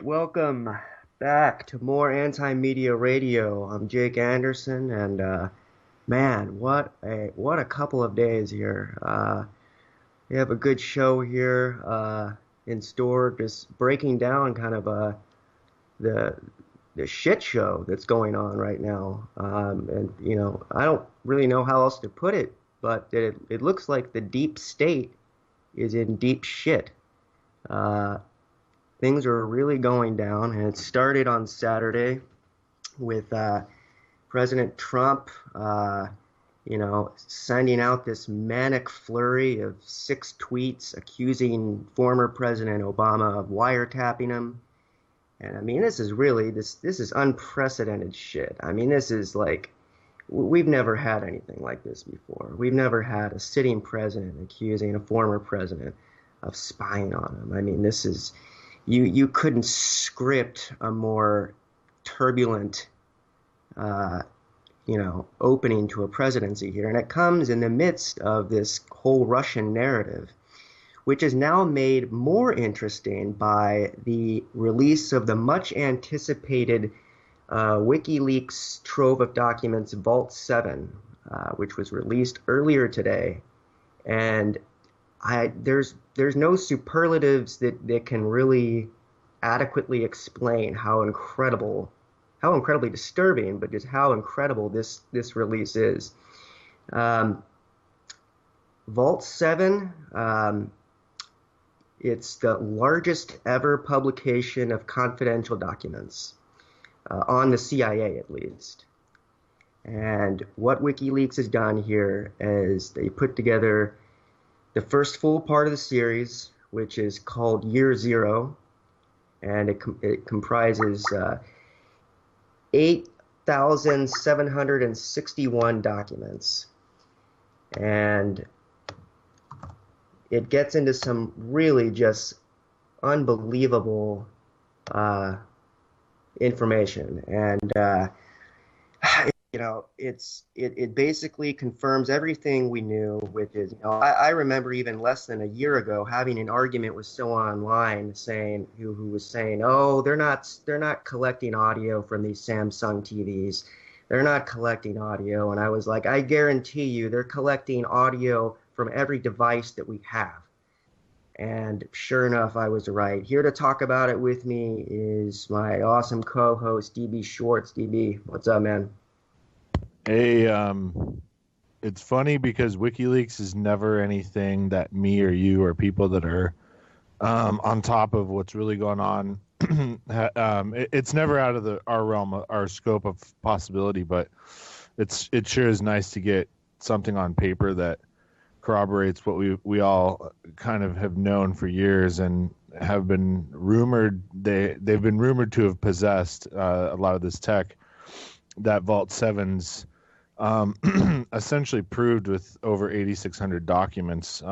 welcome back to more Anti-Media Radio. I'm Jake Anderson, and man, what a couple of days here. We have a good show here in store, just breaking down kind of the the shit show that's going on right now. And I don't really know how else to put it, but it looks like the deep state is in deep shit. Uh, Things are really going down, and it started on Saturday with President Trump, sending out this manic flurry of 6 tweets accusing former President Obama of wiretapping him. And I mean, this is unprecedented shit. I mean, this is like, we've never had anything like this before. We've never had a sitting president accusing a former president of spying on him. I mean, this is, you couldn't script a more turbulent, opening to a presidency here. And it comes in the midst of this whole Russian narrative, which is now made more interesting by the release of the much anticipated WikiLeaks trove of documents, Vault 7, which was released earlier today. And there's no superlatives that can really adequately explain how incredibly disturbing, but just how incredible this release is. Vault 7, it's the largest ever publication of confidential documents, on the CIA at least. And what WikiLeaks has done here is they put together the first full part of the series, which is called Year Zero, and it comprises 8,761 documents. And it gets into some really just unbelievable information. And it basically confirms everything we knew, which is, I remember even less than a year ago having an argument with someone online saying who was saying, oh, they're not collecting audio from these Samsung TVs. They're not collecting audio. And I was like, I guarantee you they're collecting audio from every device that we have. And sure enough, I was right. Here to talk about it with me is my awesome co-host, DB Schwartz. DB, what's up, man? Hey, it's funny because WikiLeaks is never anything that me or you or people that are on top of what's really going on. It's never out of our realm, our scope of possibility, but it sure is nice to get something on paper that corroborates what we all kind of have known for years and have been rumored. They've been rumored to have possessed a lot of this tech that Vault 7's essentially proved with over 8,600 documents,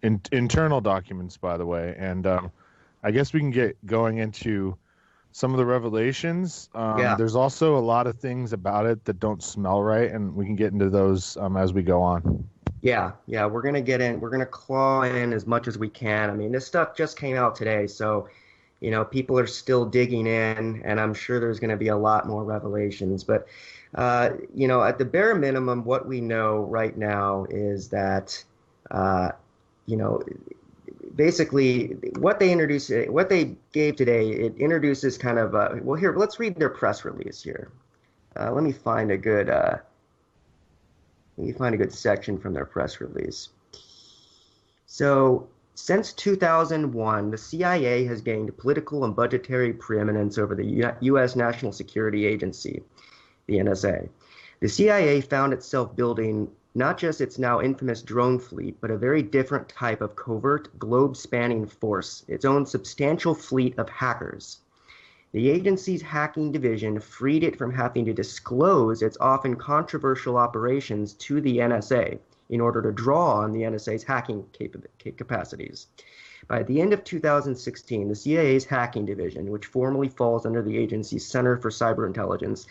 internal documents, by the way. And I guess we can get going into some of the revelations. There's also a lot of things about it that don't smell right, and we can get into those as we go on. Yeah, we're going to get in. We're going to claw in as much as we can. I mean, this stuff just came out today, so, people are still digging in, and I'm sure there's going to be a lot more revelations. But, at the bare minimum, what we know right now is that, basically what they gave today, it introduces kind of, here, let's read their press release here. Let me find a good section from their press release. So, since 2001, the CIA has gained political and budgetary preeminence over the U.S. National Security Agency, the NSA. The CIA found itself building not just its now infamous drone fleet, but a very different type of covert, globe-spanning force, its own substantial fleet of hackers. The agency's hacking division freed it from having to disclose its often controversial operations to the NSA in order to draw on the NSA's hacking capacities. By the end of 2016, the CIA's hacking division, which formally falls under the agency's Center for Cyber Intelligence,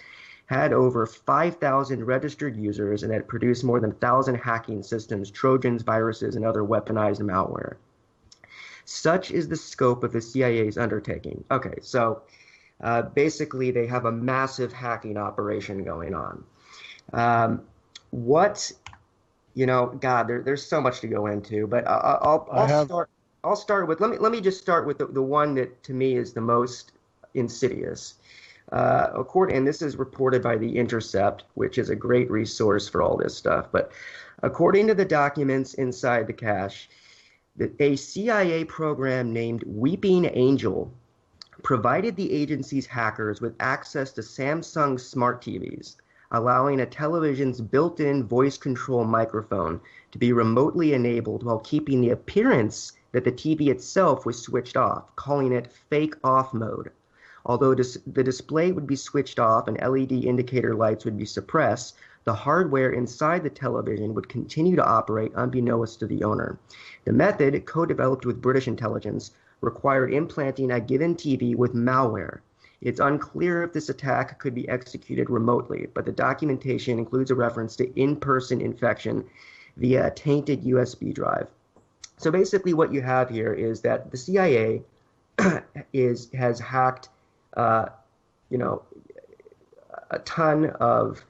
had over 5,000 registered users and had produced more than 1,000 hacking systems, Trojans, viruses, and other weaponized malware. Such is the scope of the CIA's undertaking. Okay, so basically they have a massive hacking operation going on. Um, what God, there's so much to go into, but I have I'll start with let me just start with the one that to me is the most insidious. And this is reported by The Intercept, which is a great resource for all this stuff. But according to the documents inside the cache, a CIA program named Weeping Angel provided the agency's hackers with access to Samsung smart TVs, allowing a television's built-in voice control microphone to be remotely enabled while keeping the appearance that the TV itself was switched off, calling it fake off mode. Although the display would be switched off and LED indicator lights would be suppressed, the hardware inside the television would continue to operate unbeknownst to the owner. The method, co-developed with British intelligence, required implanting a given TV with malware. It's unclear if this attack could be executed remotely, but the documentation includes a reference to in-person infection via a tainted USB drive. So basically what you have here is that the CIA has hacked a ton of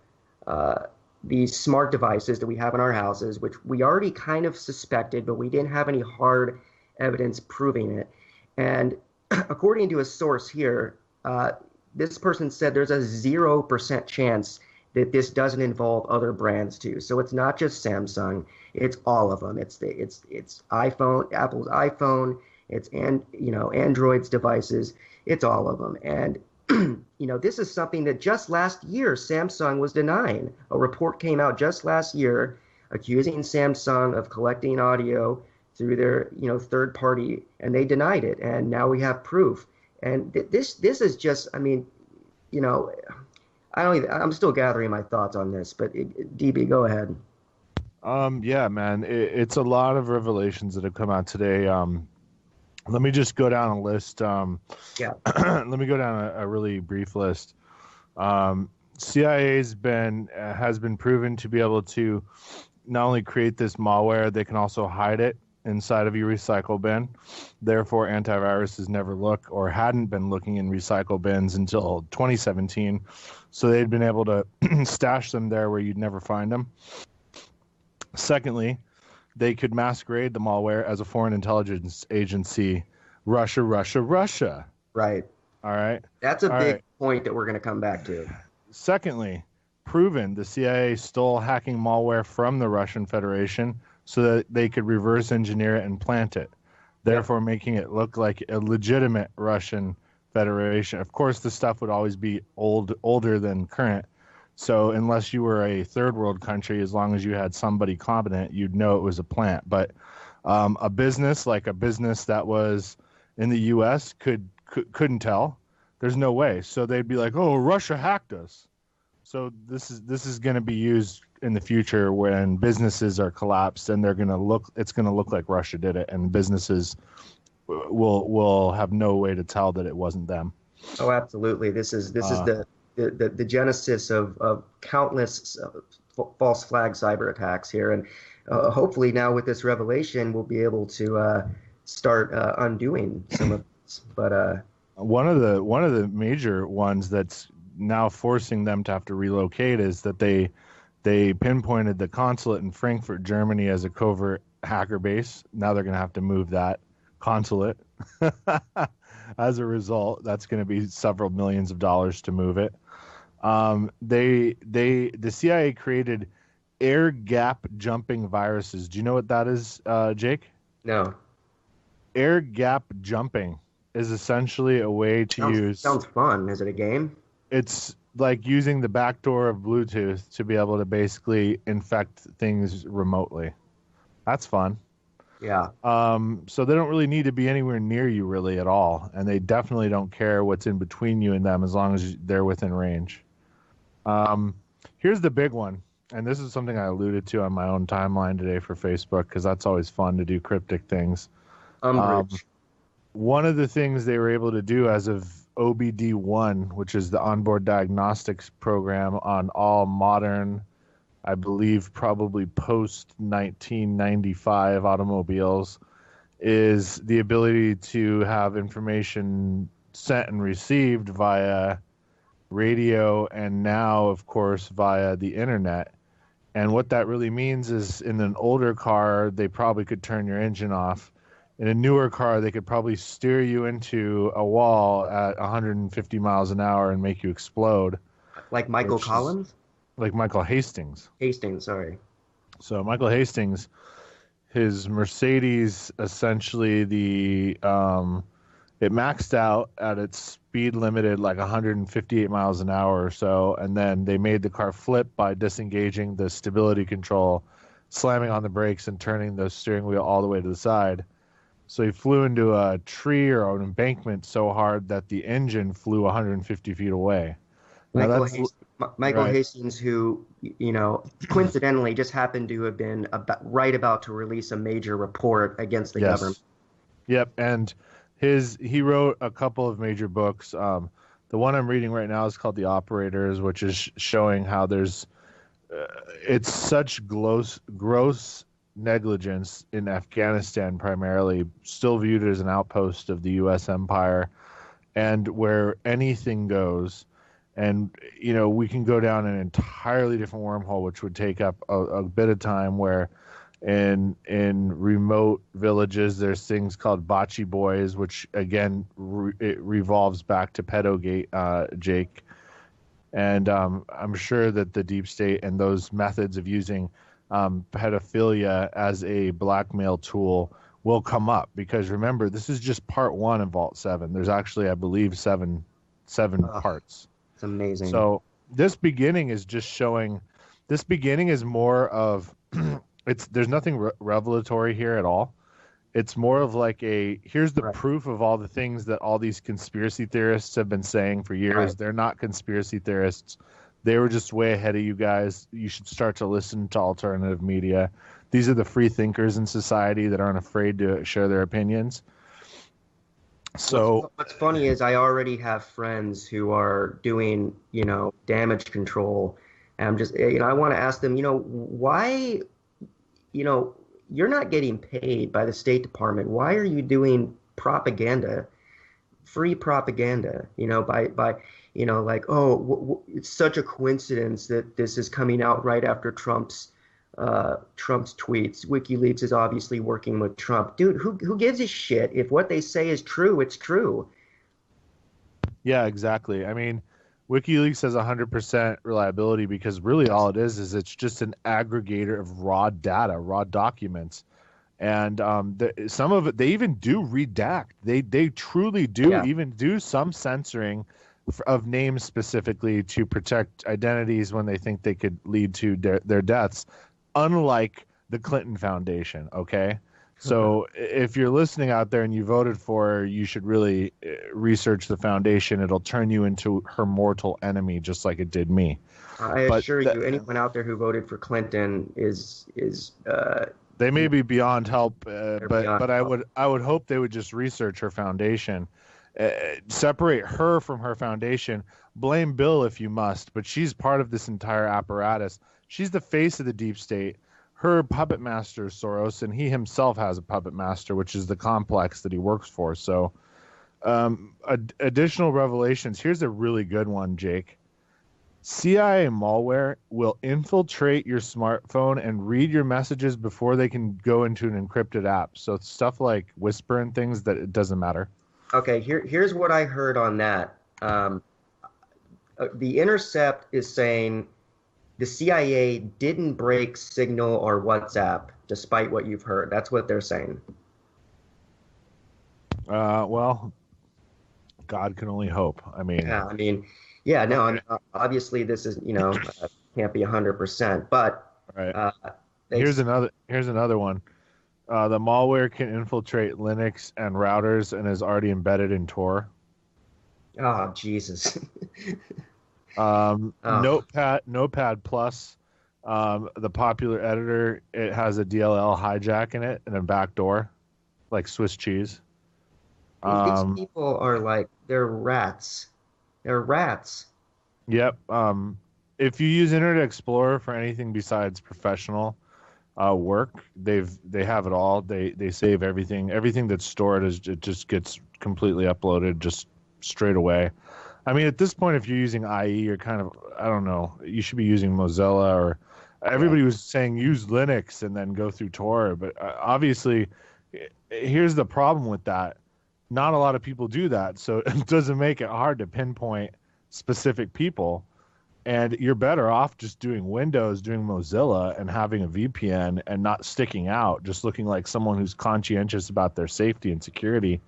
these smart devices that we have in our houses, which we already kind of suspected, but we didn't have any hard evidence proving it. And according to a source here, this person said there's a 0% chance that this doesn't involve other brands too. So it's not just Samsung; it's all of them. It's iPhone, Apple's iPhone. It's Android's devices. It's all of them. And this is something that just last year Samsung was denying. A report came out just last year accusing Samsung of collecting audio through their third party, and they denied it. And now we have proof. And this is just, I mean, I'm still gathering my thoughts on this, but DB, go ahead. Yeah, man, it's a lot of revelations that have come out today. Let me just go down a list. Yeah. Let me go down a really brief list. CIA has been proven to be able to not only create this malware, they can also hide it inside of your recycle bin. Therefore, antiviruses never look or hadn't been looking in recycle bins until 2017. So they'd been able to stash them there where you'd never find them. Secondly, they could masquerade the malware as a foreign intelligence agency, Russia. Right. All right. That's a big point that we're going to come back to. Secondly, proven the CIA stole hacking malware from the Russian Federation so that they could reverse engineer it and plant it, therefore making it look like a legitimate Russian Federation. Of course, the stuff would always be older than current. So unless you were a third world country, as long as you had somebody competent, you'd know it was a plant. But a business that was in the U.S. couldn't tell. There's no way. So they'd be like, "Oh, Russia hacked us." So this is going to be used in the future when businesses are collapsed, and it's going to look like Russia did it, and businesses will have no way to tell that it wasn't them. Oh, absolutely. This is the genesis of countless false flag cyber attacks here, and hopefully now with this revelation we'll be able to start undoing some of this. But one of the major ones that's now forcing them to have to relocate is that they pinpointed the consulate in Frankfurt, Germany as a covert hacker base. Now they're going to have to move that consulate. As a result, that's going to be several millions of dollars to move it. The CIA created air gap jumping viruses. Do you know what that is, Jake? No. Air gap jumping is essentially a way to use. Sounds fun. Is it a game? It's like using the back door of Bluetooth to be able to basically infect things remotely. That's fun. Yeah. So they don't really need to be anywhere near you really at all, and they definitely don't care what's in between you and them as long as they're within range. Here's the big one, and this is something I alluded to on my own timeline today for Facebook because that's always fun to do cryptic things. One of the things they were able to do as of OBD1, which is the onboard diagnostics program on all modern, I believe probably post 1995 automobiles, is the ability to have information sent and received via radio and now, of course, via the internet. And what that really means is in an older car, they probably could turn your engine off. In a newer car, they could probably steer you into a wall at 150 miles an hour and make you explode. Like Michael Collins? Like Michael Hastings. Hastings, sorry. So Michael Hastings, his Mercedes, essentially it maxed out at its speed limited like 158 miles an hour or so, and then they made the car flip by disengaging the stability control, slamming on the brakes, and turning the steering wheel all the way to the side. So he flew into a tree or an embankment so hard that the engine flew 150 feet away. Michael Hastings, who, coincidentally just happened to have been about to release a major report against the government. Yep, and he wrote a couple of major books. The one I'm reading right now is called The Operators, which is showing how it's such gross negligence in Afghanistan, primarily, still viewed as an outpost of the U.S. empire, and where anything goes. And, we can go down an entirely different wormhole, which would take up a bit of time, where in remote villages, there's things called bocce boys, which, again, it revolves back to Pedogate, Jake. And I'm sure that the deep state and those methods of using pedophilia as a blackmail tool will come up, because remember, this is just part one of Vault 7. There's actually, I believe, seven parts. It's amazing. So this beginning is just showing. This beginning is more of there's nothing revelatory here at all. It's more of like here's the proof of all the things that all these conspiracy theorists have been saying for years. Right. They're not conspiracy theorists. They were just way ahead of you guys. You should start to listen to alternative media. These are the free thinkers in society that aren't afraid to share their opinions. So what's funny is I already have friends who are doing, damage control. And I'm just, I want to ask them, why, you're not getting paid by the State Department. Why are you doing propaganda, free propaganda, by it's such a coincidence that this is coming out right after Trump's tweets. WikiLeaks is obviously working with Trump. Dude, who gives a shit? If what they say is true, it's true. Yeah, exactly. I mean, WikiLeaks has 100% reliability because really all it is it's just an aggregator of raw data, raw documents. And some of it, they even do redact. They truly do even do some censoring of names specifically to protect identities when they think they could lead to their deaths, unlike the Clinton Foundation, okay? So if you're listening out there and you voted for her, you should really research the foundation. It'll turn you into her mortal enemy, just like it did me. I assure you, anyone out there who voted for Clinton is they may be beyond help, but I would hope they would just research her foundation, separate her from her foundation. Blame Bill if you must, but she's part of this entire apparatus. She's the face of the deep state. Her puppet master is Soros, and he himself has a puppet master, which is the complex that he works for. So, additional revelations. Here's a really good one, Jake. CIA malware will infiltrate your smartphone and read your messages before they can go into an encrypted app. So stuff like Whisper and things that it doesn't matter. Okay, here's what I heard on that. The Intercept is saying the CIA didn't break Signal or WhatsApp, despite what you've heard. That's what they're saying. Well, God can only hope. Obviously this is, can't be 100%, but right. Here's another one. The malware can infiltrate Linux and routers and is already embedded in Tor. Oh, Jesus. Notepad Plus, the popular editor, it has a DLL hijack in it and a backdoor, like Swiss cheese. These people are they're rats. They're rats. Yep. If you use Internet Explorer for anything besides professional, work. They have it all. They save everything. Everything that's stored it just gets completely uploaded just straight away. I mean, at this point, if you're using IE, you're kind of, I don't know, you should be using Mozilla, or Yeah. everybody was saying use Linux and then go through Tor. But obviously, here's the problem with that. Not a lot of people do that. So it doesn't make it hard to pinpoint specific people. And you're better off just doing Windows, doing Mozilla, and having a VPN and not sticking out, just looking like someone who's conscientious about their safety and security,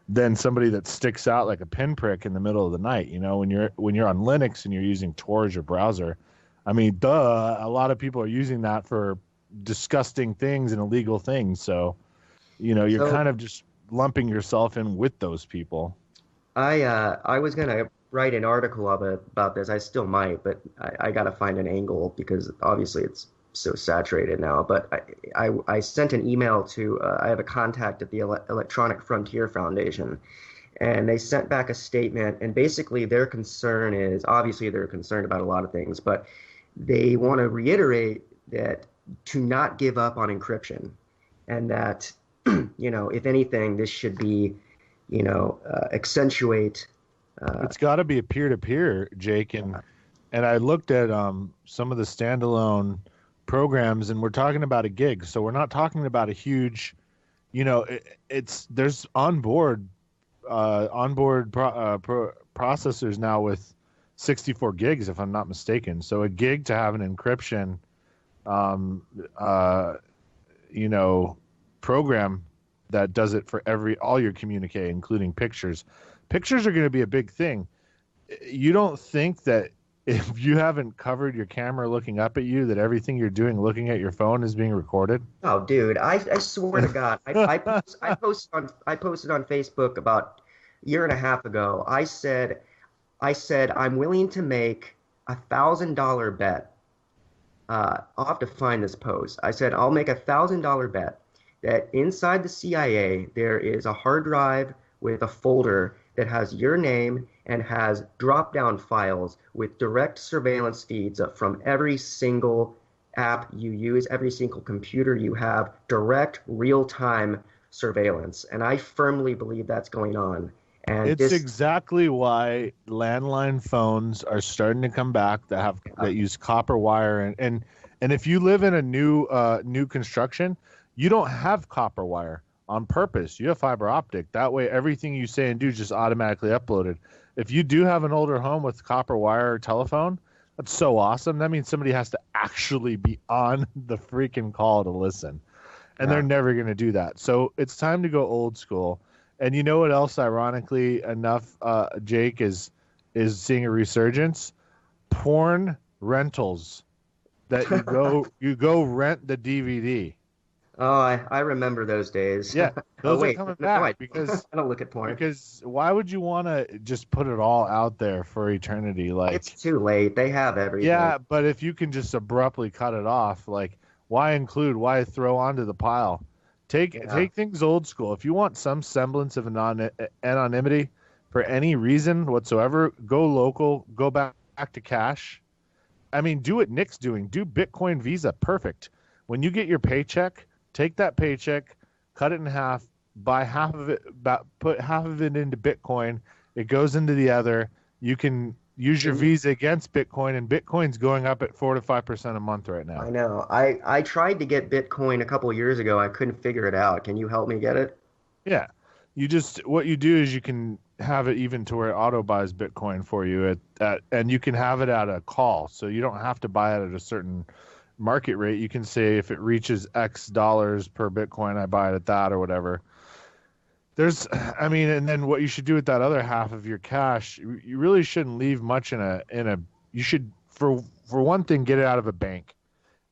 than somebody that sticks out like a pinprick in the middle of the night. You know, when you're on Linux and you're using Tor as your browser, I mean, duh, a lot of people are using that for disgusting things and illegal things. So, you know, you're So kind of just lumping yourself in with those people. I was gonna write an article about this. I still might, but I gotta find an angle because obviously it's so saturated now. But I sent an email to I have a contact at the Electronic Frontier Foundation, and they sent back a statement. And basically, their concern is obviously they're concerned about a lot of things, but they want to reiterate that to not give up on encryption, and that if anything, this should be accentuate. It's got to be a peer-to-peer, Jake, and I looked at some of the standalone programs, and we're talking about a gig, so we're not talking about a huge, there's onboard processors now with 64 gigs, if I'm not mistaken. So a gig to have an encryption, program that does it for all your communique, including pictures. Pictures are going to be a big thing. You don't think that if you haven't covered your camera looking up at you, that everything you're doing looking at your phone is being recorded? Oh, dude, I swear to God, I posted on Facebook about a year and a half ago. I said I'm willing to make $1,000 bet. I'll have to find this post. I said I'll make $1,000 bet that inside the CIA there is a hard drive with a folder that has your name and has drop-down files with direct surveillance feeds from every single app you use, every single computer you have, direct real-time surveillance. And I firmly believe that's going on. And it's exactly why landline phones are starting to come back that use copper wire, and if you live in a new construction, you don't have copper wire on purpose. You have fiber optic. That way, everything you say and do is just automatically uploaded. If you do have an older home with copper wire or telephone, that's so awesome. That means somebody has to actually be on the freaking call to listen, and they're never going to do that. So it's time to go old school. And you know what else, ironically enough, Jake, is seeing a resurgence? Porn rentals. That you go rent the DVD. Oh, I remember those days. Yeah, those are wait, coming no, back because I don't look at porn. Because why would you want to just put it all out there for eternity? Like, It's too late. They have everything. yeah, but if you can just abruptly cut it off, like, why include? Why throw onto the pile? Take things old school. If you want some semblance of anonymity for any reason whatsoever, go local. Go back to cash. I mean, do what Nick's doing. Do Bitcoin Visa. Perfect. When you get your paycheck, take that paycheck, cut it in half, buy half of it, put half of it into Bitcoin. It goes into the other. You can use your Visa against Bitcoin, and Bitcoin's going up at 4 to 5% a month right now. I know. I tried to get Bitcoin a couple of years ago. I couldn't figure it out. Can you help me get it? Yeah. What you do is you can have it even to where it auto buys Bitcoin for you and you can have it at a call. So you don't have to buy it at a certain market rate. You can say if it reaches X dollars per Bitcoin, I buy it at that or whatever. And then what you should do with that other half of your cash, you really shouldn't leave much you should, for one thing, get it out of a bank.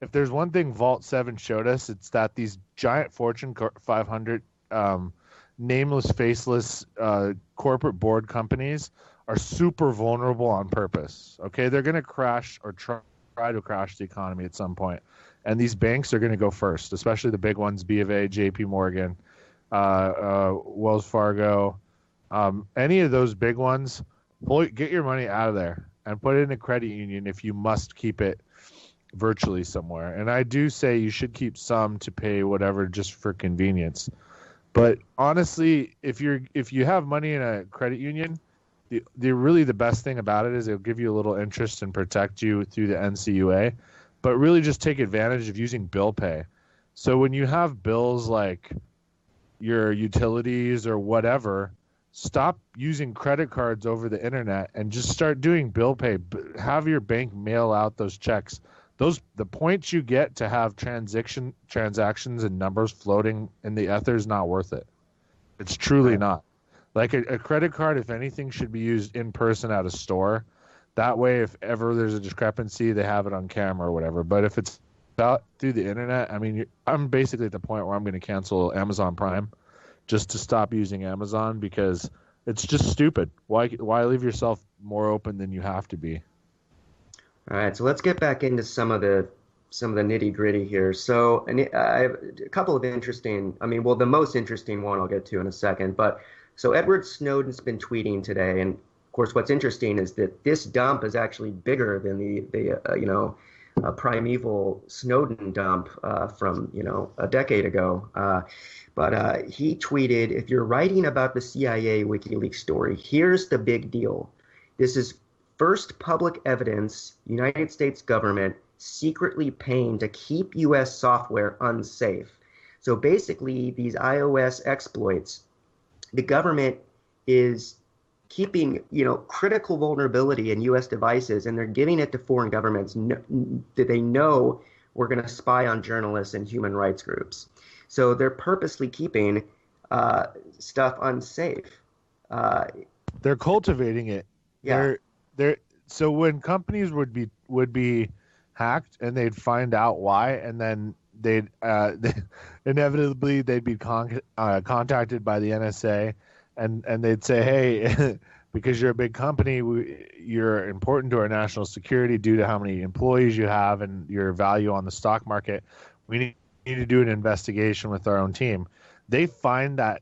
If there's one thing Vault 7 showed us, it's that these giant Fortune 500 nameless, faceless corporate board companies are super vulnerable on purpose. Okay, they're going to crash or try to crash the economy at some point, and these banks are going to go first, especially the big ones: B of A, J.P. Morgan, Wells Fargo, any of those big ones. Get your money out of there and put it in a credit union if you must keep it virtually somewhere. And I do say you should keep some to pay whatever just for convenience. But honestly, if you have money in a credit union, the really the best thing about it is it'll give you a little interest and protect you through the NCUA, but really just take advantage of using bill pay. So when you have bills like your utilities or whatever, stop using credit cards over the internet and just start doing bill pay. Have your bank mail out those checks. The points you get to have transactions and numbers floating in the ether is not worth it. It's truly not. Like a credit card, if anything, should be used in person at a store. That way, if ever there's a discrepancy, they have it on camera or whatever. But if it's out through the internet, I mean, I'm basically at the point where I'm going to cancel Amazon Prime just to stop using Amazon because it's just stupid. Why leave yourself more open than you have to be? All right, so let's get back into some of the nitty gritty here. So, I have a couple of interesting. I mean, well, the most interesting one I'll get to in a second. But so Edward Snowden's been tweeting today, and of course, what's interesting is that this dump is actually bigger than the primeval Snowden dump from a decade ago. But he tweeted, "If you're writing about the CIA WikiLeaks story, here's the big deal. This is first public evidence United States government secretly paying to keep U.S. software unsafe." So basically, these iOS exploits, the government is keeping, critical vulnerability in U.S. devices, and they're giving it to foreign governments that they know we're going to spy on journalists and human rights groups. So they're purposely keeping stuff unsafe. They're cultivating it. Yeah. So when companies would be hacked and they'd find out why, and then they'd inevitably they'd be contacted by the NSA, and they'd say, hey, because you're a big company, you're important to our national security due to how many employees you have and your value on the stock market. We need to do an investigation with our own team. They find that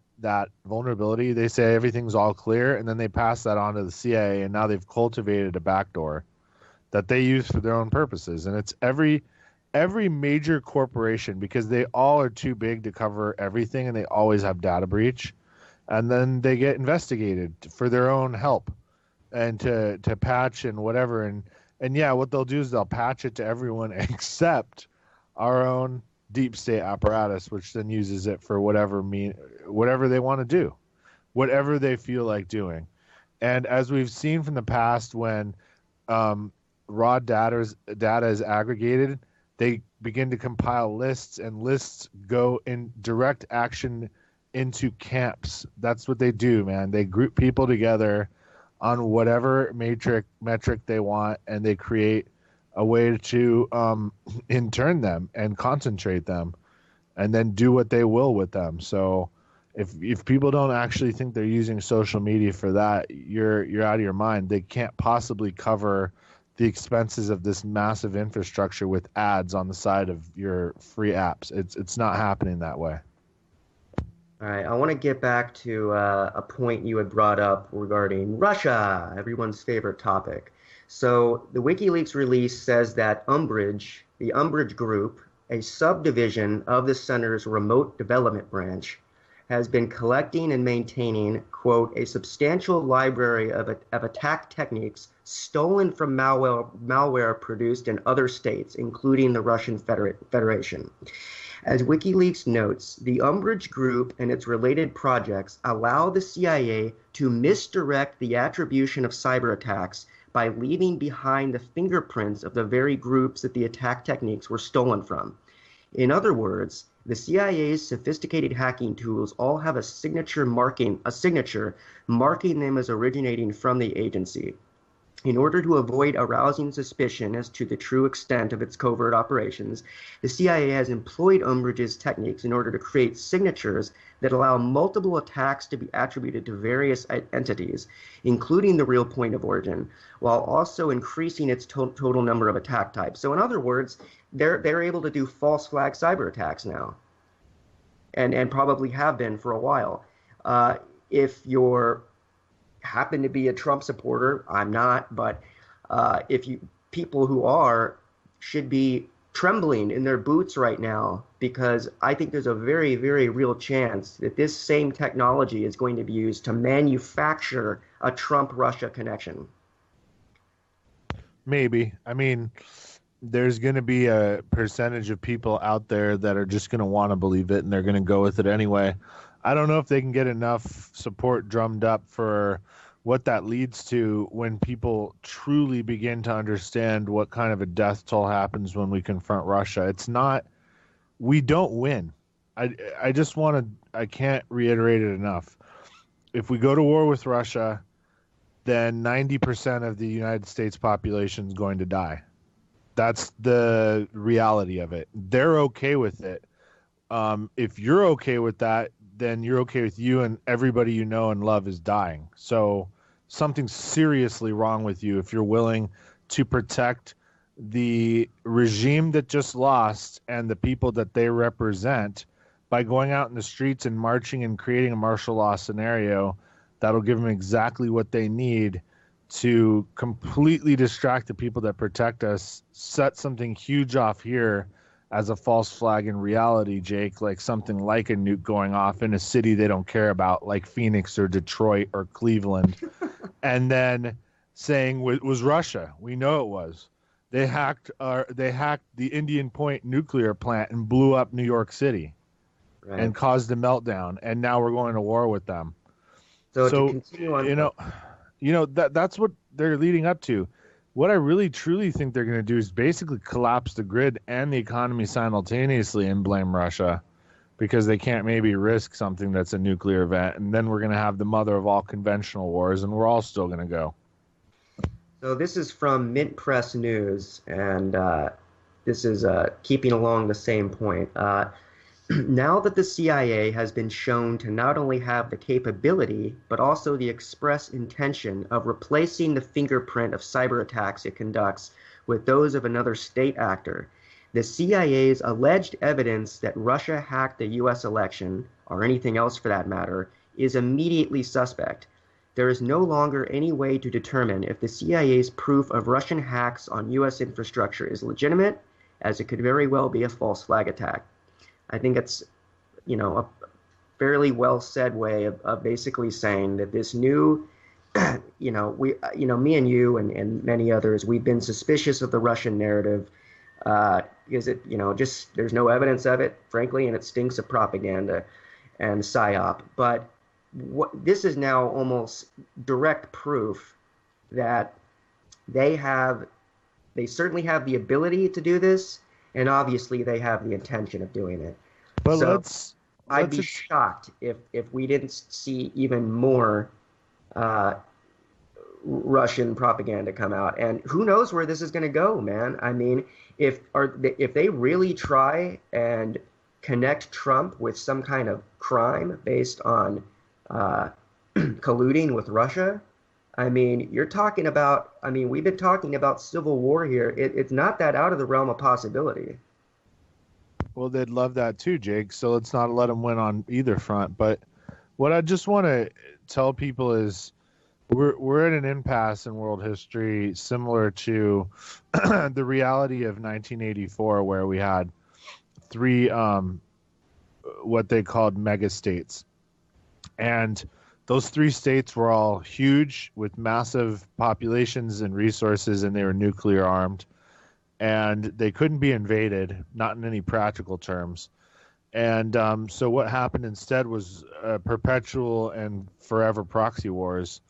vulnerability, they say everything's all clear, and then they pass that on to the CIA, and now they've cultivated a backdoor that they use for their own purposes. And it's every major corporation, because they all are too big to cover everything, and they always have data breach, and then they get investigated for their own help and to patch and whatever. And yeah, what they'll do is they'll patch it to everyone except our own deep state apparatus, which then uses it for whatever they want to do, whatever they feel like doing. And as we've seen from the past, when raw data is aggregated, they begin to compile lists, and lists go in direct action into camps. That's what they do, man. They group people together on whatever metric they want, and they create a way to intern them and concentrate them, and then do what they will with them. So if people don't actually think they're using social media for that, you're out of your mind. They can't possibly cover the expenses of this massive infrastructure with ads on the side of your free apps. It's not happening that way. All right, I want to get back to a point you had brought up regarding Russia, everyone's favorite topic. So the WikiLeaks release says that Umbrage, the Umbrage Group, a subdivision of the center's remote development branch, has been collecting and maintaining, quote, a substantial library of attack techniques stolen from malware produced in other states, including the Russian Federation. As WikiLeaks notes, the Umbrage Group and its related projects allow the CIA to misdirect the attribution of cyber attacks by leaving behind the fingerprints of the very groups that the attack techniques were stolen from. In other words, the CIA's sophisticated hacking tools all have a signature marking them as originating from the agency. In order to avoid arousing suspicion as to the true extent of its covert operations, the CIA has employed Umbrage's techniques in order to create signatures that allow multiple attacks to be attributed to various entities, including the real point of origin, while also increasing its total number of attack types. So in other words, they're able to do false flag cyber attacks now, and probably have been for a while. If you're happen to be a Trump supporter, I'm not, but if you people who are should be trembling in their boots right now because I think there's a very, very real chance that this same technology is going to be used to manufacture a Trump-Russia connection. Maybe. I mean, there's going to be a percentage of people out there that are just going to want to believe it and they're going to go with it anyway. I don't know if they can get enough support drummed up for what that leads to when people truly begin to understand what kind of a death toll happens when we confront Russia. It's not, we don't win. I just want to, I can't reiterate it enough. If we go to war with Russia, then 90% of the United States population is going to die. That's the reality of it. They're okay with it. If you're okay with that, then you're okay with you and everybody you know and love is dying. So something's seriously wrong with you if you're willing to protect the regime that just lost and the people that they represent by going out in the streets and marching and creating a martial law scenario that'll give them exactly what they need to completely distract the people that protect us, set something huge off here as a false flag in reality, Jake, like something like a nuke going off in a city they don't care about, like Phoenix or Detroit or Cleveland, and then saying it was Russia. We know it was. They hacked the Indian Point nuclear plant and blew up New York City, right, and caused a meltdown, and now we're going to war with them. So to continue on, that's what they're leading up to. What I really truly think they're going to do is basically collapse the grid and the economy simultaneously and blame Russia because they can't maybe risk something that's a nuclear event. And then we're going to have the mother of all conventional wars and we're all still going to go. So this is from Mint Press News, and this is keeping along the same point. Now that the CIA has been shown to not only have the capability, but also the express intention of replacing the fingerprint of cyber attacks it conducts with those of another state actor, the CIA's alleged evidence that Russia hacked the U.S. election, or anything else for that matter, is immediately suspect. There is no longer any way to determine if the CIA's proof of Russian hacks on U.S. infrastructure is legitimate, as it could very well be a false flag attack. I think it's, a fairly well said way of basically saying that this new, me and you and many others, we've been suspicious of the Russian narrative because it, just there's no evidence of it, frankly, and it stinks of propaganda and psyop. But this is now almost direct proof that they certainly have the ability to do this. And obviously, they have the intention of doing it. But so I'd be shocked if we didn't see even more Russian propaganda come out. And who knows where this is going to go, man? I mean, if they really try and connect Trump with some kind of crime based on colluding with Russia, I mean, we've been talking about civil war here. It's not that out of the realm of possibility. Well, they'd love that too, Jake. So let's not let them win on either front. But what I just want to tell people is we're at an impasse in world history similar to the reality of 1984, where we had three what they called mega states. And those three states were all huge with massive populations and resources, and they were nuclear armed. And they couldn't be invaded, not in any practical terms. And so what happened instead was perpetual and forever proxy wars.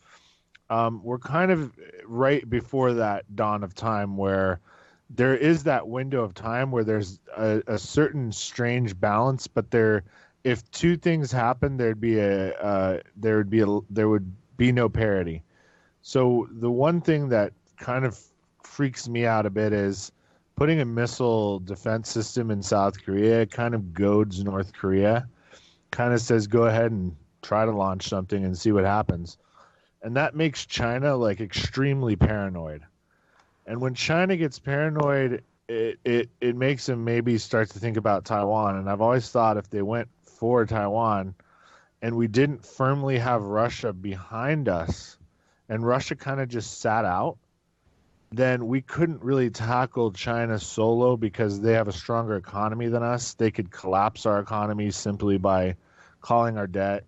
We're kind of right before that dawn of time where there is that window of time where there's a certain strange balance, but if two things happen, there would be no parity. So the one thing that kind of freaks me out a bit is putting a missile defense system in South Korea kind of goads North Korea, kind of says, go ahead and try to launch something and see what happens. And that makes China like extremely paranoid. And when China gets paranoid, it makes them maybe start to think about Taiwan. And I've always thought if they went for Taiwan and we didn't firmly have Russia behind us and Russia kind of just sat out, then we couldn't really tackle China solo because they have a stronger economy than us. They could collapse our economy simply by calling our debt,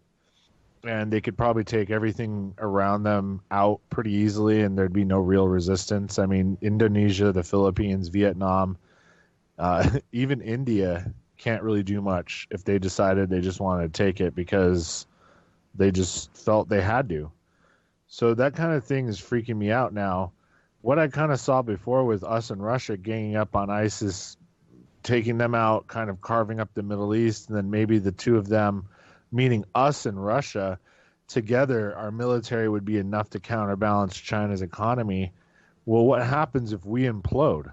and they could probably take everything around them out pretty easily, and there'd be no real resistance. I mean, Indonesia, the Philippines, Vietnam, even India can't really do much if they decided they just wanted to take it because they just felt they had to. So that kind of thing is freaking me out now. What I kind of saw before with us and Russia ganging up on ISIS, taking them out, kind of carving up the Middle East, and then maybe the two of them, meaning us and Russia, together, our military would be enough to counterbalance China's economy. Well, what happens if we implode?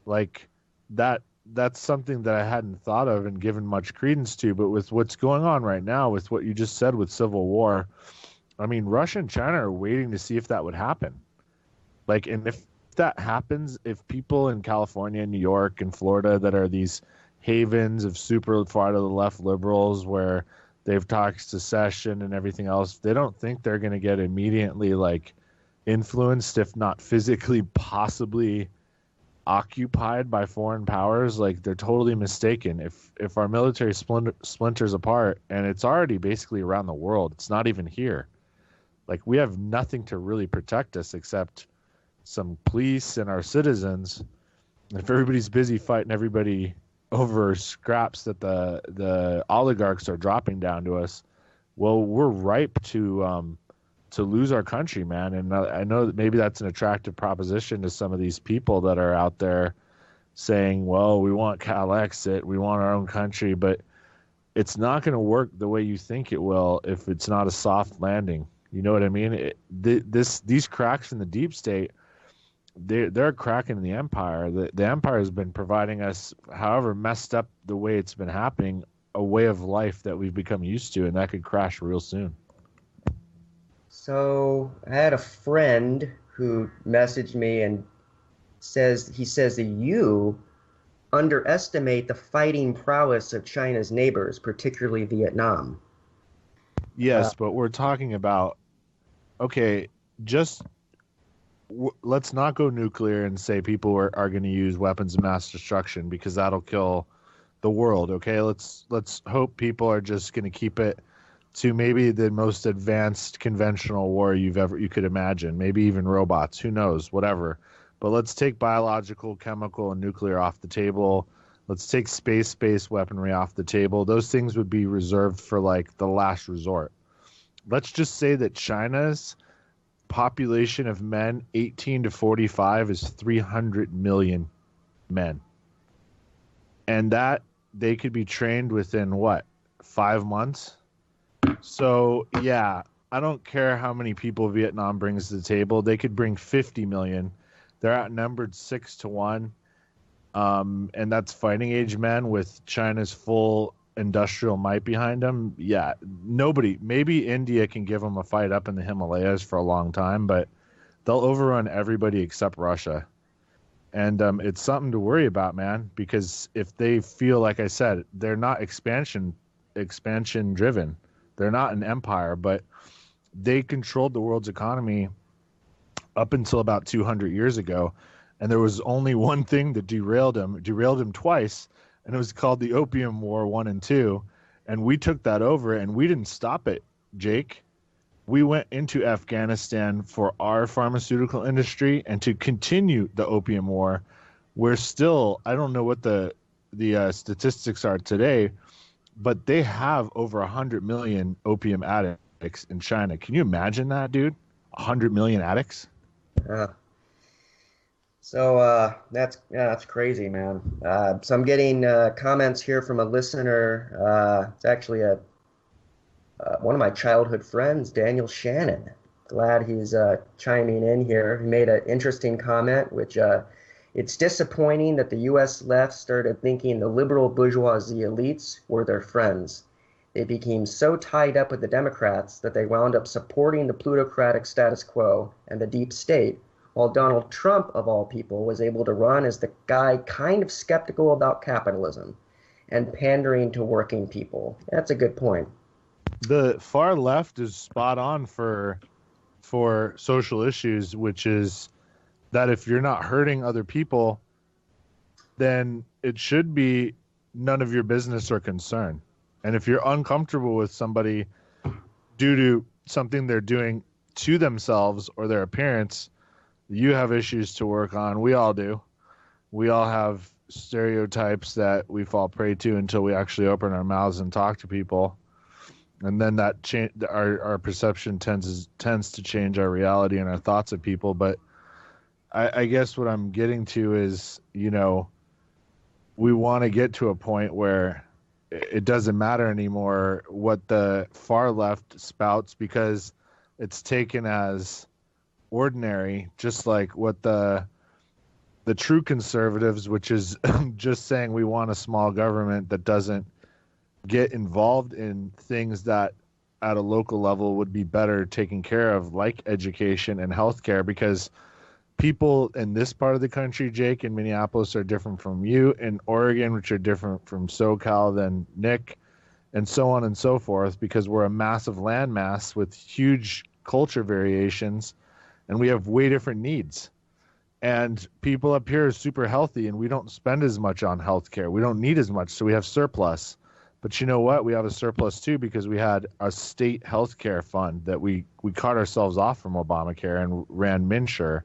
Like that's something that I hadn't thought of and given much credence to, but with what's going on right now, with what you just said with civil war, I mean, Russia and China are waiting to see if that would happen. Like, and if that happens, if people in California, New York, and Florida that are these havens of super far to the left liberals where they've talked secession and everything else, they don't think they're going to get immediately like influenced, if not physically, possibly occupied by foreign powers. Like, they're totally mistaken. If our military splinters apart, and it's already basically around the world, it's not even here. Like, we have nothing to really protect us except some police and our citizens. If everybody's busy fighting everybody over scraps that the oligarchs are dropping down to us, well, we're ripe to lose our country, man. And I know that maybe that's an attractive proposition to some of these people that are out there saying, well, we want Cal exit, we want our own country, but it's not going to work the way you think it will if it's not a soft landing. You know what I mean? These cracks in the deep state, they're cracking in the empire. The empire has been providing us, however messed up the way it's been happening, a way of life that we've become used to, and that could crash real soon. So I had a friend who messaged me and says that you underestimate the fighting prowess of China's neighbors, particularly Vietnam. Yes, but we're talking about, okay, just let's not go nuclear and say people are going to use weapons of mass destruction because that'll kill the world. Okay, let's hope people are just going to keep it to maybe the most advanced conventional war you could imagine, maybe even robots, who knows, whatever. But let's take biological, chemical, and nuclear off the table. Let's take space-based weaponry off the table. Those things would be reserved for like the last resort. Let's just say that China's population of men 18 to 45 is 300 million men. And that they could be trained within what, 5 months? So, yeah, I don't care how many people Vietnam brings to the table. They could bring 50 million. They're outnumbered 6-1. And that's fighting age men with China's full industrial might behind them. Yeah, nobody, maybe India can give them a fight up in the Himalayas for a long time, but they'll overrun everybody except Russia. And it's something to worry about, man, because if they feel, like I said, they're not expansion driven. They're not an empire, but they controlled the world's economy up until about 200 years ago. And there was only one thing that derailed him twice, and it was called the Opium War 1 and 2. And we took that over, and we didn't stop it, Jake. We went into Afghanistan for our pharmaceutical industry and to continue the Opium War. We're still, I don't know what the statistics are today, but they have over 100 million opium addicts in China. Can you imagine that, dude? 100 million addicts? So that's crazy, man. So I'm getting comments here from a listener. It's actually one of my childhood friends, Daniel Shannon. Glad he's chiming in here. He made an interesting comment, which it's disappointing that the U.S. left started thinking the liberal bourgeoisie elites were their friends. They became so tied up with the Democrats that they wound up supporting the plutocratic status quo and the deep state, while Donald Trump, of all people, was able to run as the guy kind of skeptical about capitalism and pandering to working people. That's a good point. The far left is spot on for social issues, which is that if you're not hurting other people, then it should be none of your business or concern. And if you're uncomfortable with somebody due to something they're doing to themselves or their appearance, you have issues to work on. We all do. We all have stereotypes that we fall prey to until we actually open our mouths and talk to people. And then that our perception tends to change our reality and our thoughts of people. But I guess what I'm getting to is, we want to get to a point where it doesn't matter anymore what the far left spouts, because it's taken as ordinary, just like what the true conservatives, which is just saying we want a small government that doesn't get involved in things that at a local level would be better taken care of, like education and healthcare, because people in this part of the country, Jake, in Minneapolis are different from you, in Oregon, which are different from SoCal than Nick, and so on and so forth, because we're a massive landmass with huge culture variations, and we have way different needs. And people up here are super healthy, and we don't spend as much on healthcare. We don't need as much, so we have surplus. But you know what? We have a surplus too because we had a state healthcare fund that we caught ourselves off from Obamacare and ran MNsure.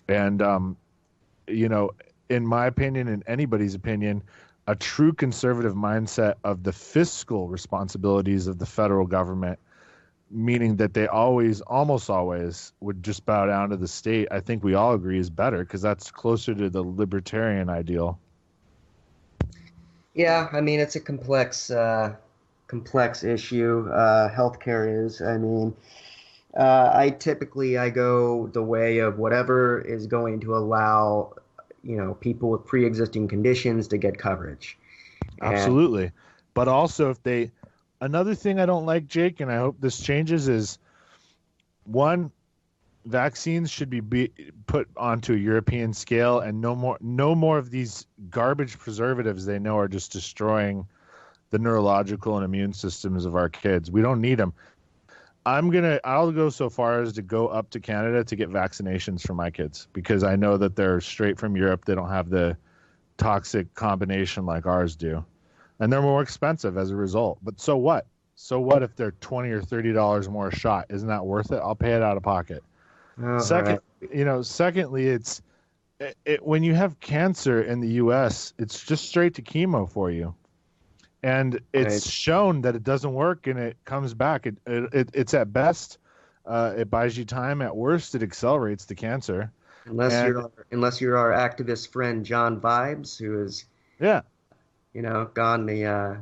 And, in my opinion, in anybody's opinion, a true conservative mindset of the fiscal responsibilities of the federal government, meaning that they almost always would just bow down to the state, I think we all agree is better because that's closer to the libertarian ideal. Yeah, I mean, it's a complex issue. Healthcare is. I mean, I go the way of whatever is going to allow, people with pre-existing conditions to get coverage. Absolutely. But also another thing I don't like, Jake, and I hope this changes, is one, vaccines should be put onto a European scale, and no more of these garbage preservatives they know are just destroying the neurological and immune systems of our kids. We don't need them. I'll go so far as to go up to Canada to get vaccinations for my kids because I know that they're straight from Europe. They don't have the toxic combination like ours do. And they're more expensive as a result. But so what? So what if they're $20 or $30 more a shot? Isn't that worth it? I'll pay it out of pocket. Secondly, it's when you have cancer in the U.S., it's just straight to chemo for you, and it's shown that it doesn't work and it comes back. It's at best, it buys you time. At worst, it accelerates the cancer. Unless you're our activist friend John Vibes, who is gone the.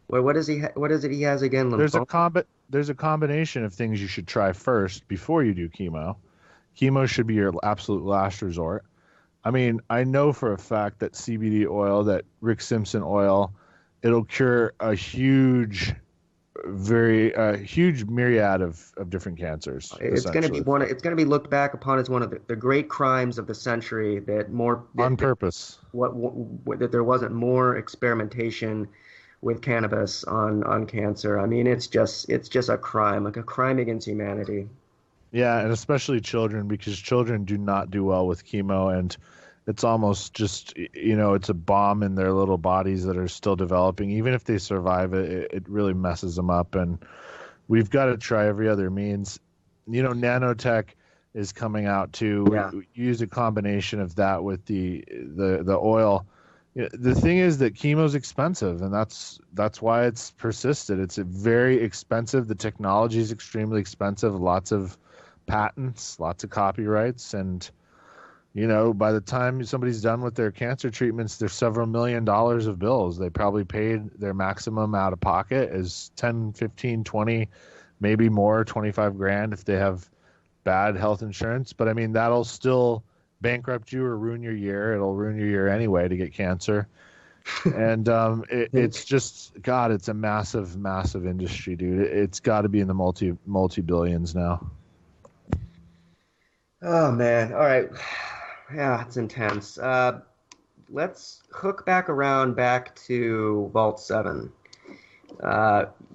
What is it he has again? There's a combination of things you should try first before you do chemo. Chemo should be your absolute last resort. I mean, I know for a fact that CBD oil, that Rick Simpson oil, it'll cure a huge myriad of different cancers. It's going to be looked back upon as one of the great crimes of the century purpose. That there wasn't more experimentation with cannabis on cancer. I mean, it's just a crime, like a crime against humanity. Yeah, and especially children, because children do not do well with chemo, and it's almost just, it's a bomb in their little bodies that are still developing. Even if they survive it, it really messes them up, and we've got to try every other means. Nanotech is coming out too. Yeah. We use a combination of that with the oil. The thing is that chemo is expensive, and that's why it's persisted. It's very expensive. The technology is extremely expensive. Lots of patents, lots of copyrights, and by the time somebody's done with their cancer treatments, there's several $1 million of bills. They probably paid their maximum out of pocket is 10, 15, 20, maybe more, 25 grand if they have bad health insurance. But I mean, that'll still bankrupt you or ruin your year. It'll ruin your year anyway to get cancer. And it's just, God, it's a massive, massive industry, dude. It's got to be in the multi-billions now. Oh, man. All right. Yeah, it's intense. Let's hook back to Vault 7.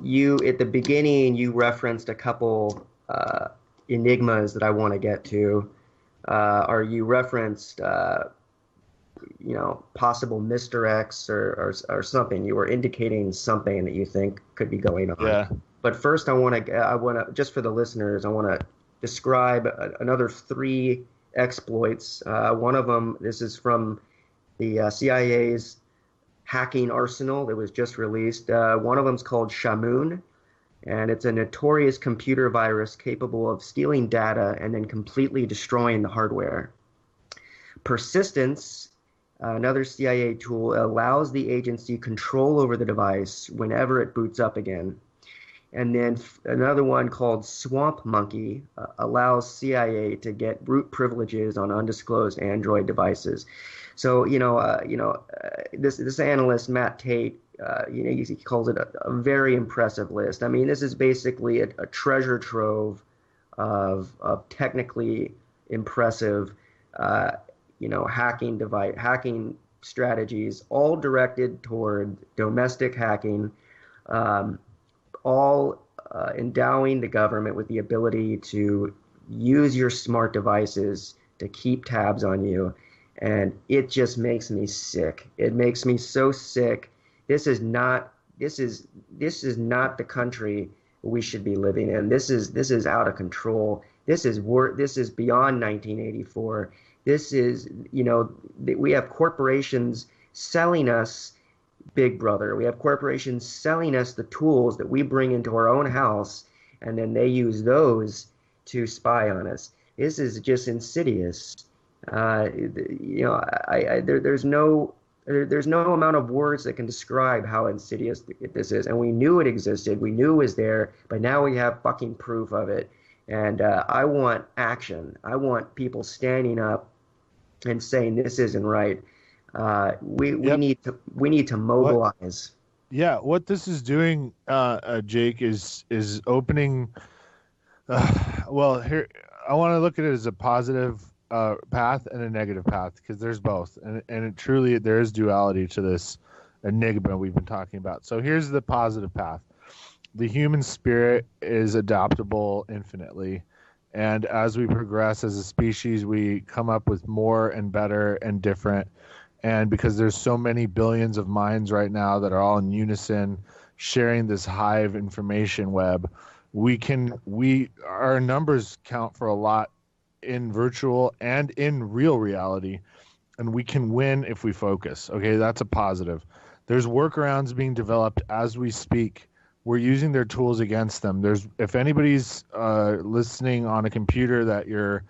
You, at the beginning, you referenced a couple enigmas that I want to get to. or you referenced, possible Mr. X or something. You were indicating something that you think could be going on. Yeah. But first, I want to, just for the listeners, I want to describe another three exploits. One of them, this is from the CIA's hacking arsenal that was just released. One of them is called Shamoon, and it's a notorious computer virus capable of stealing data and then completely destroying the hardware. Persistence, another CIA tool, allows the agency control over the device whenever it boots up again. And then another one called Swamp Monkey allows CIA to get root privileges on undisclosed Android devices. So, this analyst, Matt Tate, he calls it a very impressive list. I mean, this is basically a treasure trove of technically impressive, hacking strategies, all directed toward domestic hacking, all endowing the government with the ability to use your smart devices to keep tabs on you. And it just makes me sick. It makes me so sick. This is not the country we should be living in. This is out of control. This is beyond 1984. This is, we have corporations selling us Big Brother. We have corporations selling us the tools that we bring into our own house, and then they use those to spy on us. This is just insidious. There's no amount of words that can describe how insidious this is. And we knew it existed. We knew it was there, but now we have fucking proof of it. And I want action. I want people standing up and saying this isn't right. We need to mobilize. What this is doing, Jake, is opening. Well, here I want to look at it as a positive path and a negative path, because there's both, and there is duality to this enigma we've been talking about. So here's the positive path. The human spirit is adaptable infinitely, and as we progress as a species, we come up with more and better and different. And because there's so many billions of minds right now that are all in unison sharing this hive information web, our numbers count for a lot in virtual and in real reality, and we can win if we focus. Okay, that's a positive. There's workarounds being developed as we speak. We're using their tools against them. If anybody's listening on a computer that your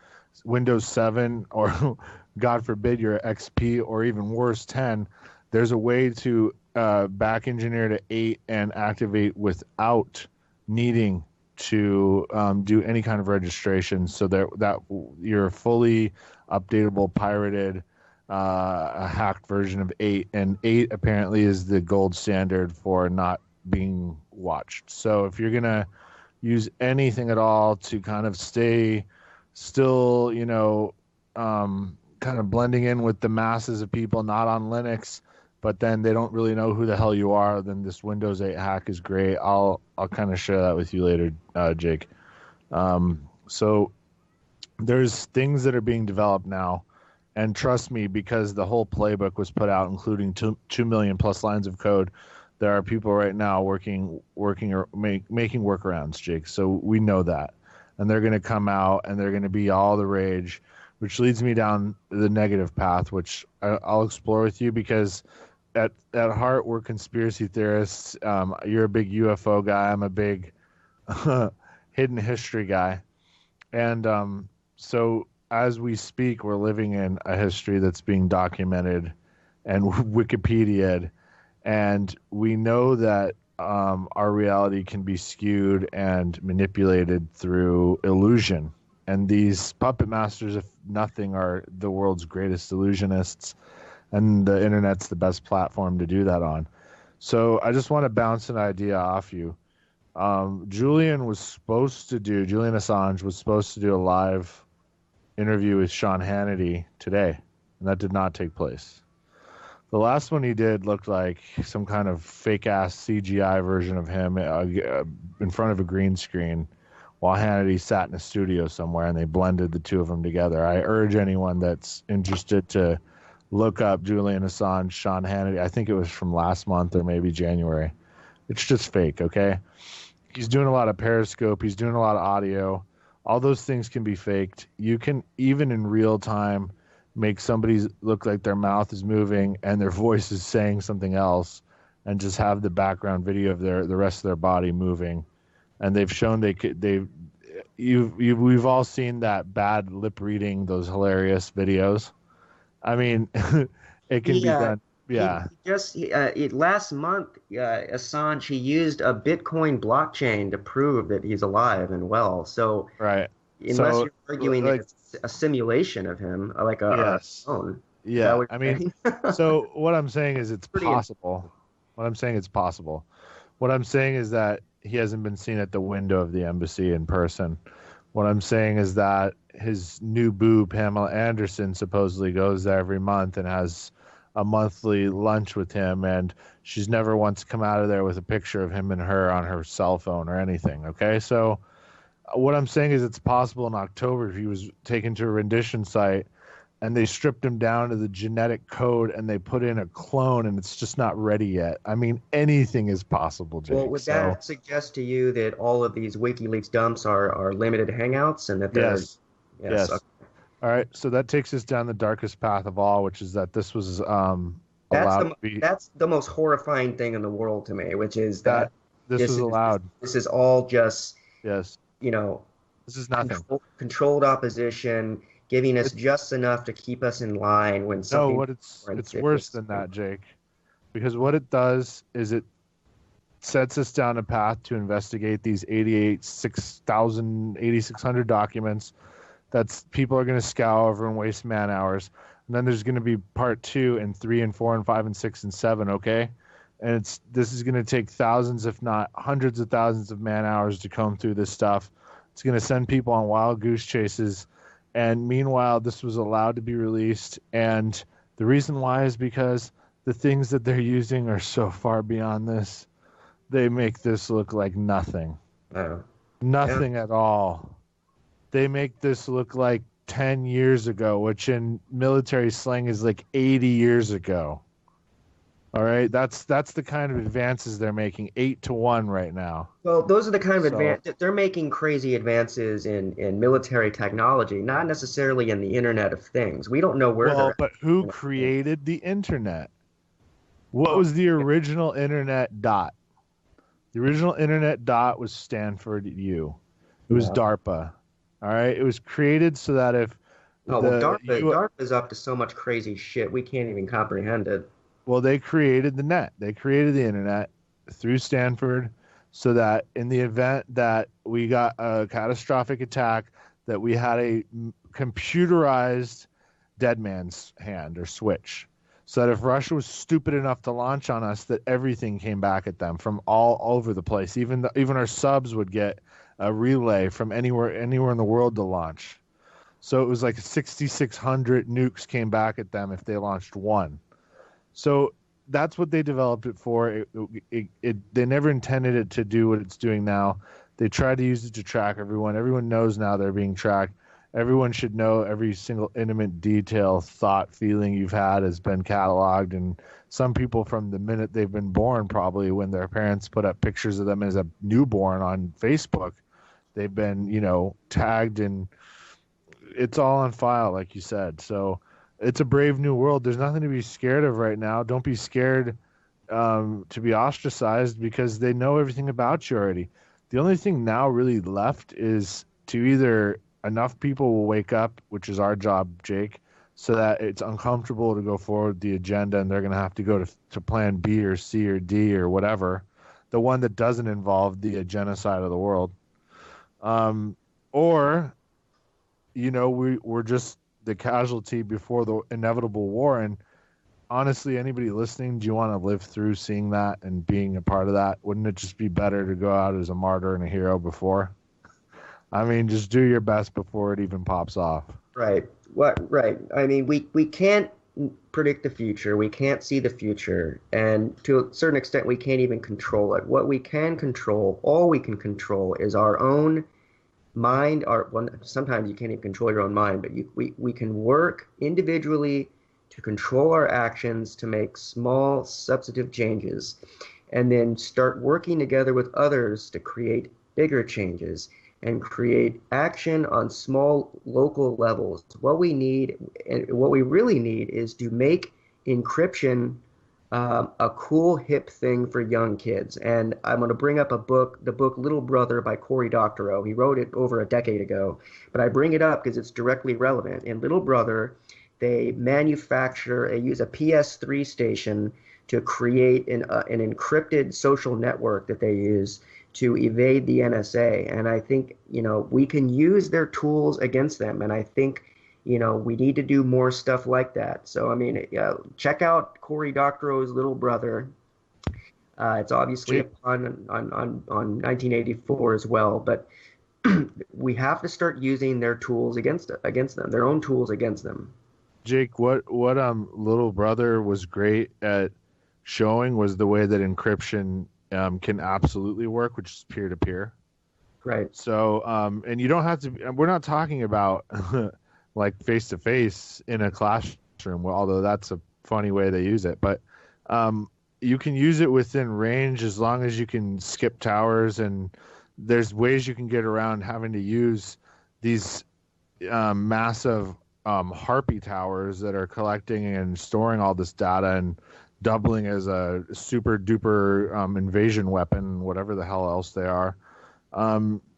Windows 7 or God forbid your XP or even worse 10, there's a way to back engineer to 8 and activate without needing to do any kind of registration, so that you're fully updatable, pirated, a hacked version of 8, and 8 apparently is the gold standard for not being watched. So if you're gonna use anything at all to kind of stay still, kind of blending in with the masses of people not on Linux, but then they don't really know who the hell you are, then this Windows 8 hack is great. I'll kind of share that with you later, Jake. So there's things that are being developed now, and trust me, because the whole playbook was put out, including 2 million plus lines of code, there are people right now working or making workarounds, Jake. So we know that, and they're going to come out and they're going to be all the rage, which leads me down the negative path, which I'll explore with you, because at heart, we're conspiracy theorists. You're a big UFO guy. I'm a big hidden history guy. And so as we speak, we're living in a history that's being documented and Wikipedia'd. And we know that our reality can be skewed and manipulated through illusion. And these puppet masters, if nothing, are the world's greatest illusionists. And the internet's the best platform to do that on. So I just want to bounce an idea off you. Julian Assange was supposed to do a live interview with Sean Hannity today, and that did not take place. The last one he did looked like some kind of fake-ass CGI version of him in front of a green screen while Hannity sat in a studio somewhere, and they blended the two of them together. I urge anyone that's interested to look up Julian Assange, Sean Hannity. I think it was from last month or maybe January. It's just fake, okay? He's doing a lot of Periscope. He's doing a lot of audio. All those things can be faked. You can, even in real time, make somebody look like their mouth is moving and their voice is saying something else, and just have the background video of the rest of their body moving. And they've shown we've all seen that bad lip reading, those hilarious videos. I mean, it can be done. Yeah. Last month, Assange, he used a Bitcoin blockchain to prove that he's alive and well. So, right. Unless you're arguing that it's a simulation of him, like a phone. Yeah. I mean, so what I'm saying is it's possible. What I'm saying is possible. What I'm saying is that he hasn't been seen at the window of the embassy in person. What I'm saying is that his new boo, Pamela Anderson, supposedly goes there every month and has a monthly lunch with him, and she's never once come out of there with a picture of him and her on her cell phone or anything. Okay, so what I'm saying is it's possible in October if he was taken to a rendition site and they stripped him down to the genetic code and they put in a clone and it's just not ready yet. I mean, anything is possible, Jake. Well, would that suggest to you that all of these WikiLeaks dumps are limited hangouts and that they're... Yes. Okay. All right, so that takes us down the darkest path of all, which is that this was allowed to be... That's the most horrifying thing in the world to me, which is that this was allowed. This is all just... Yes. This is nothing. Controlled opposition, giving us just enough to keep us in line when something... No, it's worse than that, Jake. Because what it does is it sets us down a path to investigate these 8,600 documents that people are going to scour over and waste man hours. And then there's going to be part 2 and 3 and 4 and 5 and 6 and 7, okay? And this is going to take thousands, if not hundreds of thousands of man hours to comb through this stuff. It's going to send people on wild goose chases. And meanwhile, this was allowed to be released. And the reason why is because the things that they're using are so far beyond this. They make this look like nothing. Nothing at all. They make this look like 10 years ago, which in military slang is like 80 years ago. All right, that's the kind of advances they're making, 8-1 right now. Well, those are the kind of they're making crazy advances in military technology, not necessarily in the Internet of Things. We don't know where they're... But who created the Internet? What was the original Internet dot? The original Internet dot was Stanford U. It was DARPA. All right, it was created so that if DARPA is up to so much crazy shit we can't even comprehend it. Well, they created the net. They created the internet through Stanford so that in the event that we got a catastrophic attack, that we had a computerized dead man's hand or switch. So that if Russia was stupid enough to launch on us, that everything came back at them from all over the place. Even our subs would get a relay from anywhere in the world to launch. So it was like 6,600 nukes came back at them if they launched one. So that's what they developed it for. They never intended it to do what it's doing now. They tried to use it to track everyone. Everyone knows now they're being tracked. Everyone should know every single intimate detail, thought, feeling you've had has been cataloged. And some people from the minute they've been born, probably when their parents put up pictures of them as a newborn on Facebook, they've been, tagged, and it's all on file, like you said. So it's a brave new world. There's nothing to be scared of right now. Don't be scared to be ostracized because they know everything about you already. The only thing now really left is to either enough people will wake up, which is our job, Jake, so that it's uncomfortable to go forward the agenda and they're going to have to go to plan B or C or D or whatever, the one that doesn't involve the genocide of the world. Or, we're just the casualty before the inevitable war. And honestly, anybody listening, do you want to live through seeing that and being a part of that? Wouldn't it just be better to go out as a martyr and a hero before? I mean, just do your best before it even pops off. Right. Right. I mean, we can't predict the future. We can't see the future. And to a certain extent, we can't even control it. What we can control, all we can control, is our own mind our, well, sometimes you can't even control your own mind, but we can work individually to control our actions to make small substantive changes, and then start working together with others to create bigger changes and create action on small local levels. What we need, and what we really need, is to make encryption a cool, hip thing for young kids. And I'm going to bring up the book Little Brother by Cory Doctorow. He wrote it over a decade ago, but I bring it up because it's directly relevant. In Little Brother, they use a PS3 station to create an encrypted social network that they use to evade the NSA. And I think, we can use their tools against them. And I think, we need to do more stuff like that. So, I mean, check out Cory Doctorow's Little Brother. It's obviously on 1984 as well, but we have to start using their tools against them, their own tools against them. Jake, what Little Brother was great at showing was the way that encryption can absolutely work, which is peer to peer. Right. So, and you don't have to. We're not talking about like face to face in a classroom, although that's a funny way they use it. But you can use it within range as long as you can skip towers, and there's ways you can get around having to use these massive harpy towers that are collecting and storing all this data and doubling as a super duper invasion weapon, whatever the hell else they are.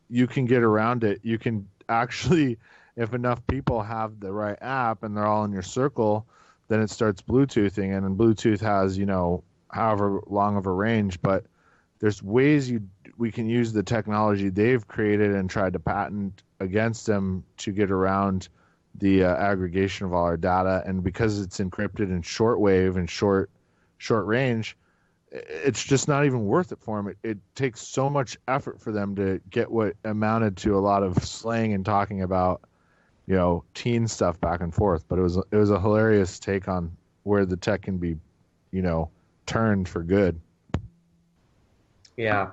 You can get around it. You can actually, if enough people have the right app and they're all in your circle, then it starts Bluetoothing, and Bluetooth has, however long of a range, but there's ways we can use the technology they've created and tried to patent against them to get around the aggregation of all our data. And because it's encrypted in shortwave and short range, it's just not even worth it for them. It takes so much effort for them to get what amounted to a lot of slang and talking about, teen stuff back and forth. But it was a hilarious take on where the tech can be, turned for good. Yeah.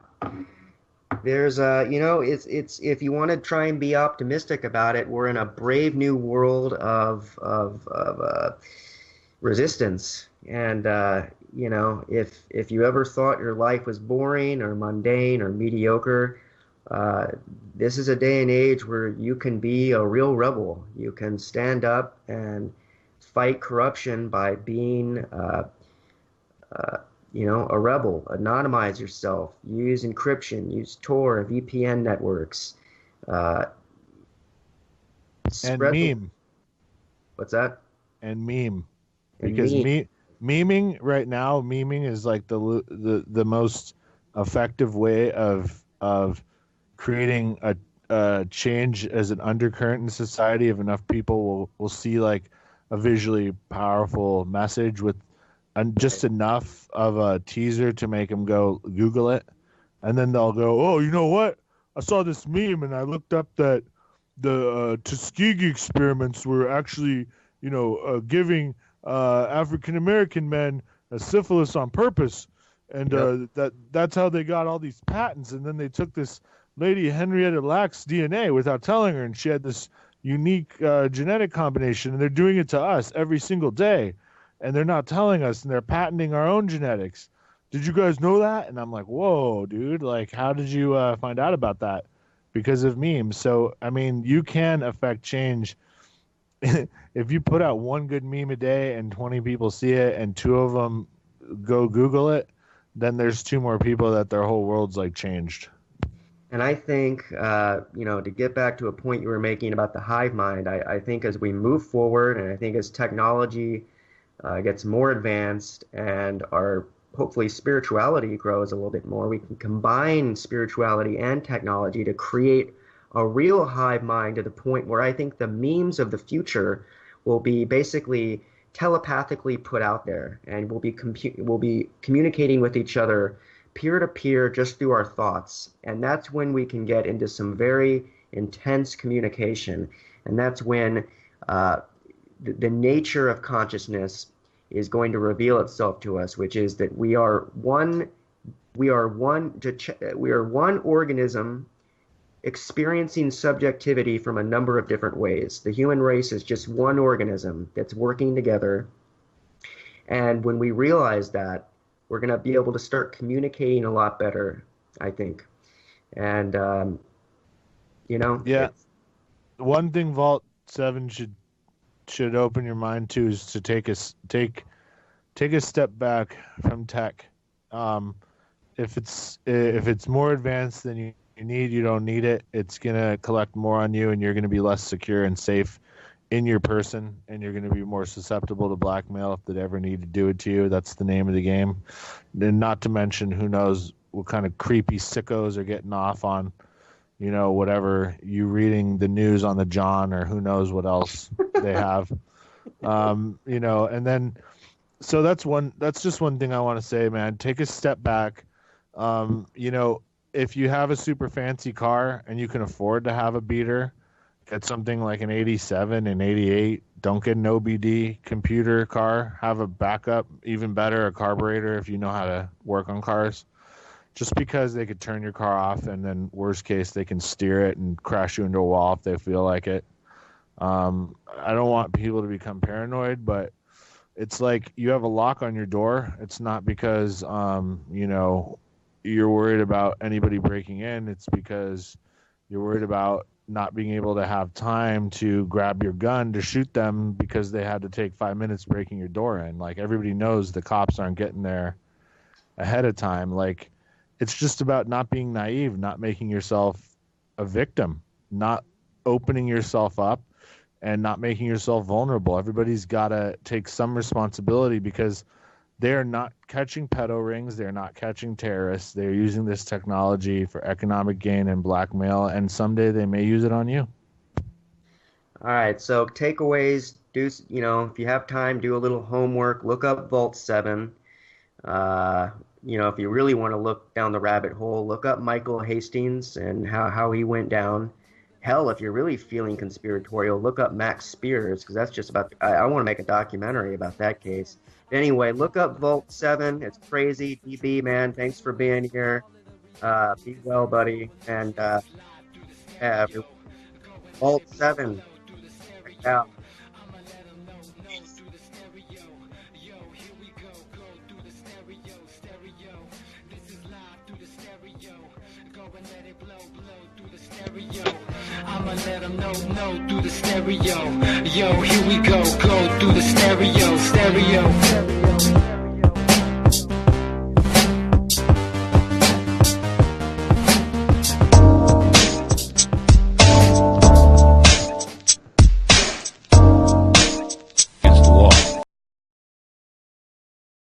There's it's if you want to try and be optimistic about it, we're in a brave new world of resistance. And if you ever thought your life was boring or mundane or mediocre, this is a day and age where you can be a real rebel. You can stand up and fight corruption by being a rebel. Anonymize yourself. Use encryption. Use Tor, VPN networks. And meme. What's that? And meme. Because memeing right now, memeing is like the most effective way of creating a change as an undercurrent in society. If enough people will see like a visually powerful message with just enough of a teaser to make them go Google it, and then they'll go, oh, you know what? I saw this meme and I looked up that the Tuskegee experiments were actually, giving African American men a syphilis on purpose, and that's how they got all these patents. And then they took this lady Henrietta Lacks DNA without telling her, and she had this unique genetic combination, and they're doing it to us every single day. And they're not telling us, and they're patenting our own genetics. Did you guys know that? And I'm like, whoa, dude, like, how did you find out about that? Because of memes. So, I mean, you can affect change. If you put out one good meme a day and 20 people see it and 2 of them go Google it, then there's 2 more people that their whole world's like changed. And I think, to get back to a point you were making about the hive mind, I think as we move forward, and I think as technology gets more advanced and our hopefully spirituality grows a little bit more, we can combine spirituality and technology to create a real hive mind to the point where I think the memes of the future will be basically telepathically put out there, and we'll be communicating with each other peer to peer just through our thoughts. And that's when we can get into some very intense communication, and that's when the nature of consciousness is going to reveal itself to us, which is that we are one organism experiencing subjectivity from a number of different ways. The human race is just one organism that's working together. And when we realize that, we're going to be able to start communicating a lot better, I think. And, yeah. One thing Vault 7 should open your mind to is to take a step back from tech. If it's more advanced than you need, you don't need it. It's gonna collect more on you, and you're gonna be less secure and safe in your person, and you're gonna be more susceptible to blackmail if they ever need to do it to you. That's the name of the game. And not to mention, who knows what kind of creepy sickos are getting off on, whatever you reading the news on the John, or who knows what else they have. And then, so that's just one thing I want to say, man. Take a step back. If you have a super fancy car and you can afford to have a beater, get something like an 87 and 88. Don't get an OBD computer car. Have a backup, even better, a carburetor if you know how to work on cars. Just because they could turn your car off, and then worst case they can steer it and crash you into a wall if they feel like it. I don't want people to become paranoid, but it's like you have a lock on your door. It's not because you're worried about anybody breaking in. It's because you're worried about not being able to have time to grab your gun to shoot them because they had to take 5 minutes breaking your door in. Like, everybody knows the cops aren't getting there ahead of time. Like, it's just about not being naive, not making yourself a victim, not opening yourself up, and not making yourself vulnerable. Everybody's got to take some responsibility, because they're not catching pedo rings. They're not catching terrorists. They're using this technology for economic gain and blackmail, and someday they may use it on you. All right, so takeaways, if you have time, do a little homework, look up Vault 7. If you really want to look down the rabbit hole, look up Michael Hastings and how he went down. Hell, if you're really feeling conspiratorial, look up Max Spears, because that's just about, I want to make a documentary about that case. Anyway, look up Vault 7. It's crazy. DB, man, thanks for being here. Be well, buddy. And Vault 7. Check it out. I'ma let them know through the stereo. Yo, here we go through the stereo.